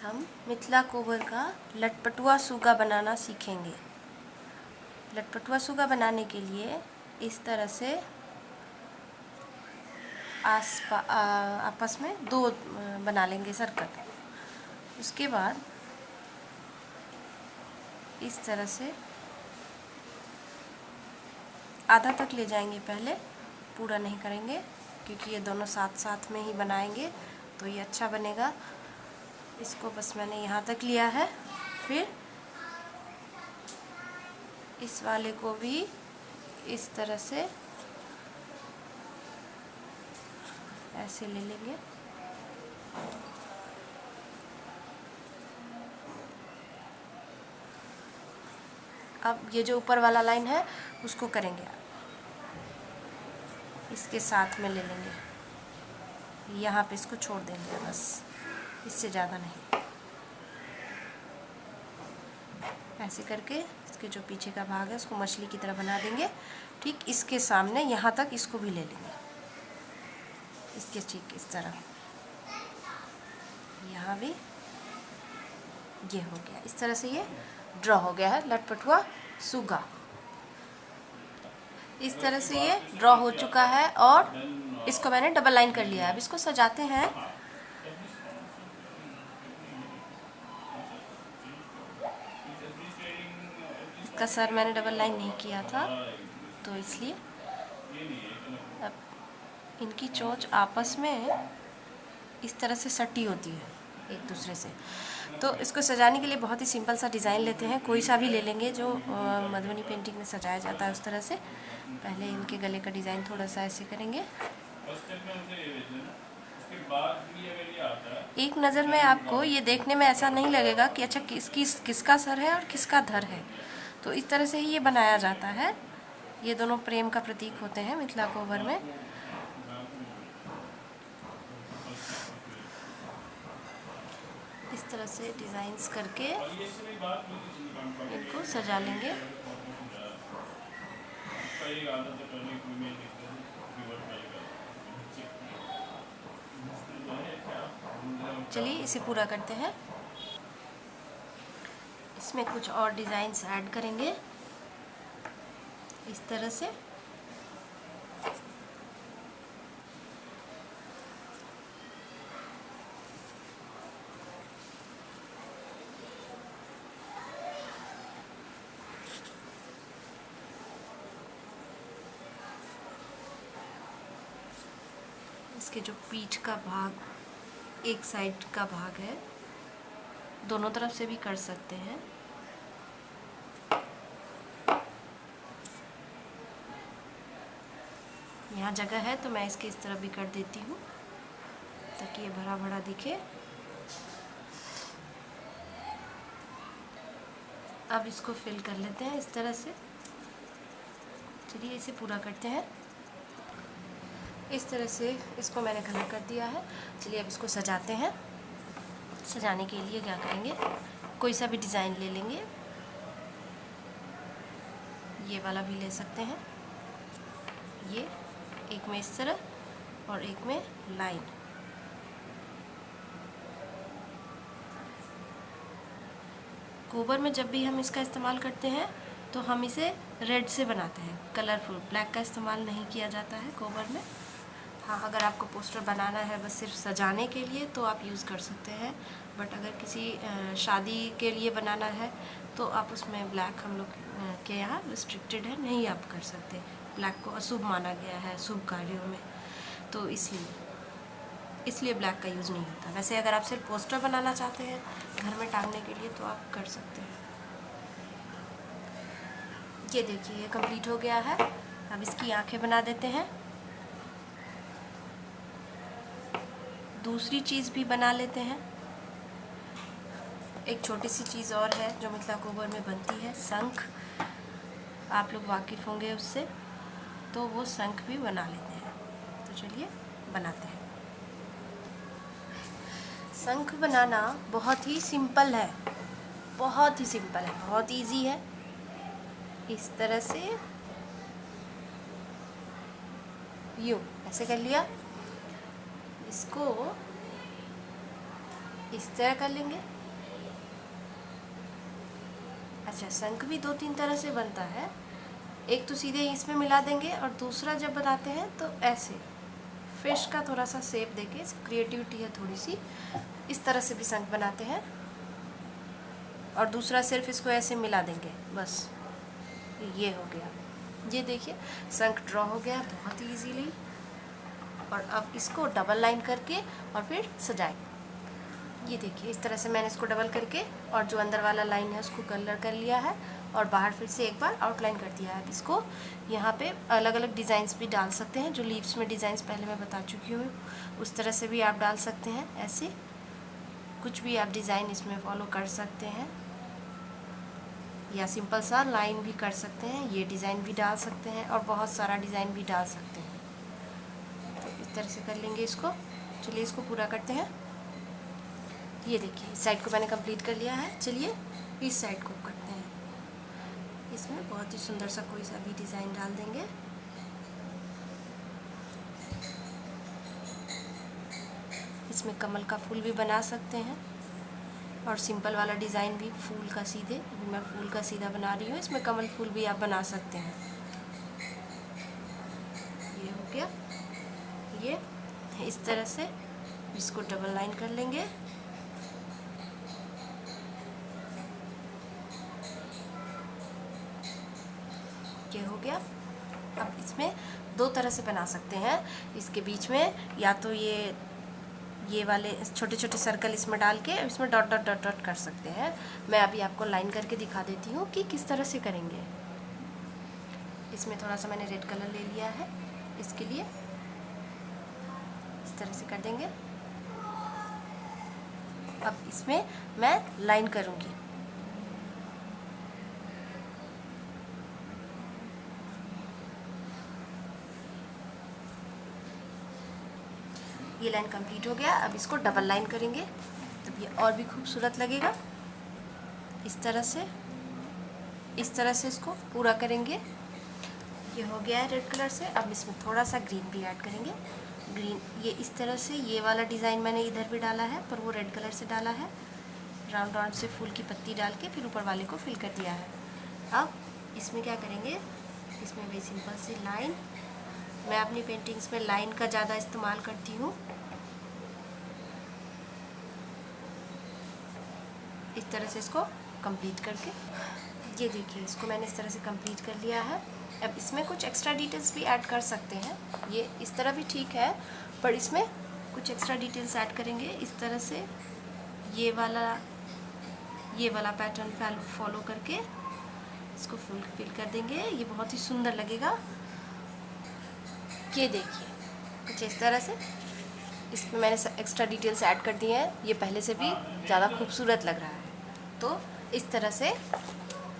हम मिथिला कोबर का लटपटुआ सूगा बनाना सीखेंगे। लटपटुआ सूगा बनाने के लिए इस तरह से आपस में दो बना लेंगे सर्कल। उसके बाद इस तरह से आधा तक ले जाएंगे, पहले पूरा नहीं करेंगे क्योंकि ये दोनों साथ साथ में ही बनाएंगे तो ये अच्छा बनेगा। इसको बस मैंने यहाँ तक लिया है। फिर इस वाले को भी इस तरह से ऐसे ले लेंगे। अब ये जो ऊपर वाला लाइन है उसको करेंगे, इसके साथ में ले लेंगे, यहाँ पे इसको छोड़ देंगे बस, इससे ज़्यादा नहीं। ऐसे करके इसके जो पीछे का भाग है उसको मछली की तरह बना देंगे। ठीक इसके सामने यहाँ तक इसको भी ले लेंगे, इसके ठीक इस तरह। यहाँ भी ये हो गया। इस तरह से ये ड्रॉ हो गया है लटपटुआ सूगा। इस तरह से ये ड्रॉ हो चुका है और इसको मैंने डबल लाइन कर लिया है। अब इसको सजाते हैं। इसका सर मैंने डबल लाइन नहीं किया था तो इसलिए। अब इनकी चोंच आपस में इस तरह से सटी होती है एक दूसरे से। तो इसको सजाने के लिए बहुत ही सिंपल सा डिज़ाइन लेते हैं, कोई सा भी ले लेंगे जो मधुबनी पेंटिंग में सजाया जाता है उस तरह से। पहले इनके गले का डिज़ाइन थोड़ा सा ऐसे करेंगे। एक नज़र में आपको ये देखने में ऐसा नहीं लगेगा कि अच्छा किसका सर है और किसका धर है। तो इस तरह से ही ये बनाया जाता है। ये दोनों प्रेम का प्रतीक होते हैं मिथिला कोबर में। इस तरह से डिज़ाइंस करके इनको सजा लेंगे। चलिए इसे पूरा करते हैं। इसमें कुछ और डिज़ाइंस ऐड करेंगे इस तरह से। इसके जो पीठ का भाग, एक साइड का भाग है, दोनों तरफ से भी कर सकते हैं। यहाँ जगह है तो मैं इसके इस तरफ भी कर देती हूँ ताकि ये भरा भरा दिखे। अब इसको फिल कर लेते हैं इस तरह से। चलिए इसे पूरा करते हैं। इस तरह से इसको मैंने कलर कर दिया है। चलिए अब इसको सजाते हैं। सजाने के लिए क्या करेंगे, कोई सा भी डिज़ाइन ले लेंगे। ये वाला भी ले सकते हैं। ये एक में इस तरह और एक में लाइन। कोबर में जब भी हम इसका इस्तेमाल करते हैं तो हम इसे रेड से बनाते हैं, कलरफुल। ब्लैक का इस्तेमाल नहीं किया जाता है कोबर में। हाँ, अगर आपको पोस्टर बनाना है बस सिर्फ सजाने के लिए तो आप यूज़ कर सकते हैं। बट अगर किसी शादी के लिए बनाना है तो आप उसमें ब्लैक हम लोग के यहाँ रिस्ट्रिक्टेड है, नहीं आप कर सकते। ब्लैक को अशुभ माना गया है शुभ कार्यों में, तो इसलिए ब्लैक का यूज़ नहीं होता। वैसे अगर आप सिर्फ पोस्टर बनाना चाहते हैं घर में टांगने के लिए तो आप कर सकते हैं। ये देखिए ये कंप्लीट हो गया है। अब इसकी आंखें बना देते हैं। दूसरी चीज़ भी बना लेते हैं। एक छोटी सी चीज़ और है जो मिथिला कोबर में बनती है, शंख। आप लोग वाकिफ़ होंगे उससे, तो वो शंख भी बना लेते हैं। तो चलिए बनाते हैं। शंख बनाना बहुत ही सिंपल है, बहुत ही सिंपल है, बहुत इजी है। इस तरह से यूँ ऐसे कर लिया। इसको इस तरह कर लेंगे। अच्छा, शंख भी 2-3 तरह से बनता है। एक तो सीधे इसमें मिला देंगे और दूसरा जब बनाते हैं तो ऐसे फिश का थोड़ा सा शेप देके, क्रिएटिविटी है थोड़ी सी, इस तरह से भी शंख बनाते हैं। और दूसरा सिर्फ इसको ऐसे मिला देंगे बस, ये हो गया। ये देखिए शंख ड्रॉ हो गया बहुत ही इजीली। और अब इसको डबल लाइन करके और फिर सजाएं। ये देखिए इस तरह से मैंने इसको डबल करके और जो अंदर वाला लाइन है उसको कलर कर लिया है और बाहर फिर से एक बार आउटलाइन कर दिया है। इसको यहाँ पे अलग अलग डिज़ाइंस भी डाल सकते हैं, जो लीव्स में डिज़ाइंस पहले मैं बता चुकी हूँ उस तरह से भी आप डाल सकते हैं। ऐसे कुछ भी आप डिज़ाइन इसमें फॉलो कर सकते हैं, या सिंपल सा लाइन भी कर सकते हैं, ये डिज़ाइन भी डाल सकते हैं और बहुत सारा डिज़ाइन भी डाल सकते हैं। तो इस तरह से कर लेंगे इसको। चलिए इसको पूरा करते हैं। ये देखिए इस साइड को मैंने कंप्लीट कर लिया है। चलिए इस साइड को करते हैं। इसमें बहुत ही सुंदर सा कोई सा भी डिज़ाइन डाल देंगे। इसमें कमल का फूल भी बना सकते हैं और सिंपल वाला डिज़ाइन भी फूल का सीधे, अभी मैं फूल का सीधा बना रही हूँ, इसमें कमल फूल भी आप बना सकते हैं। ये हो गया। ये इस तरह से इसको डबल लाइन कर लेंगे। ये हो गया। अब इसमें दो तरह से बना सकते हैं। इसके बीच में या तो ये वाले छोटे छोटे सर्कल इसमें डाल के इसमें डॉट डॉट डॉट डॉट कर सकते हैं। मैं अभी आपको लाइन करके दिखा देती हूँ कि किस तरह से करेंगे। इसमें थोड़ा सा मैंने रेड कलर ले लिया है, इसके लिए इस तरह से कर देंगे। अब इसमें मैं लाइन करूँगी। ये लाइन कंप्लीट हो गया। अब इसको डबल लाइन करेंगे तब ये और भी खूबसूरत लगेगा। इस तरह से इसको पूरा करेंगे। ये हो गया है रेड कलर से। अब इसमें थोड़ा सा ग्रीन भी ऐड करेंगे। ग्रीन ये इस तरह से, ये वाला डिज़ाइन मैंने इधर भी डाला है पर वो रेड कलर से डाला है। राउंड राउंड से फूल की पत्ती डाल के फिर ऊपर वाले को फिल कर दिया है। अब इसमें क्या करेंगे, इसमें भी सिंपल सी लाइन। मैं अपनी पेंटिंग्स में लाइन का ज़्यादा इस्तेमाल करती हूँ। इस तरह से इसको कंप्लीट करके, ये देखिए इसको मैंने इस तरह से कंप्लीट कर लिया है। अब इसमें कुछ एक्स्ट्रा डिटेल्स भी ऐड कर सकते हैं। ये इस तरह भी ठीक है, पर इसमें कुछ एक्स्ट्रा डिटेल्स ऐड करेंगे। इस तरह से ये वाला पैटर्न फॉलो करके इसको फुल फिल कर देंगे। ये बहुत ही सुंदर लगेगा। ये देखिए कुछ इस तरह से इसमें मैंने एक्स्ट्रा डिटेल्स ऐड कर दिए हैं। ये पहले से भी ज़्यादा खूबसूरत लग रहा है। तो इस तरह से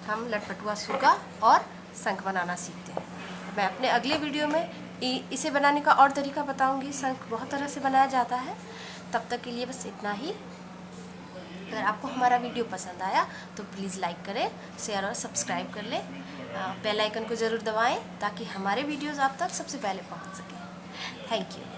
हम लटपटुआ सुग्गा और शंख बनाना सीखते हैं। मैं अपने अगले वीडियो में इसे बनाने का और तरीका बताऊंगी। शंख बहुत तरह से बनाया जाता है। तब तक के लिए बस इतना ही। अगर आपको हमारा वीडियो पसंद आया तो प्लीज़ लाइक करें, शेयर और सब्सक्राइब कर लें। बेल आइकन को ज़रूर दबाएं ताकि हमारे वीडियोज़ आप तक सबसे पहले पहुंच सकें। Thank you.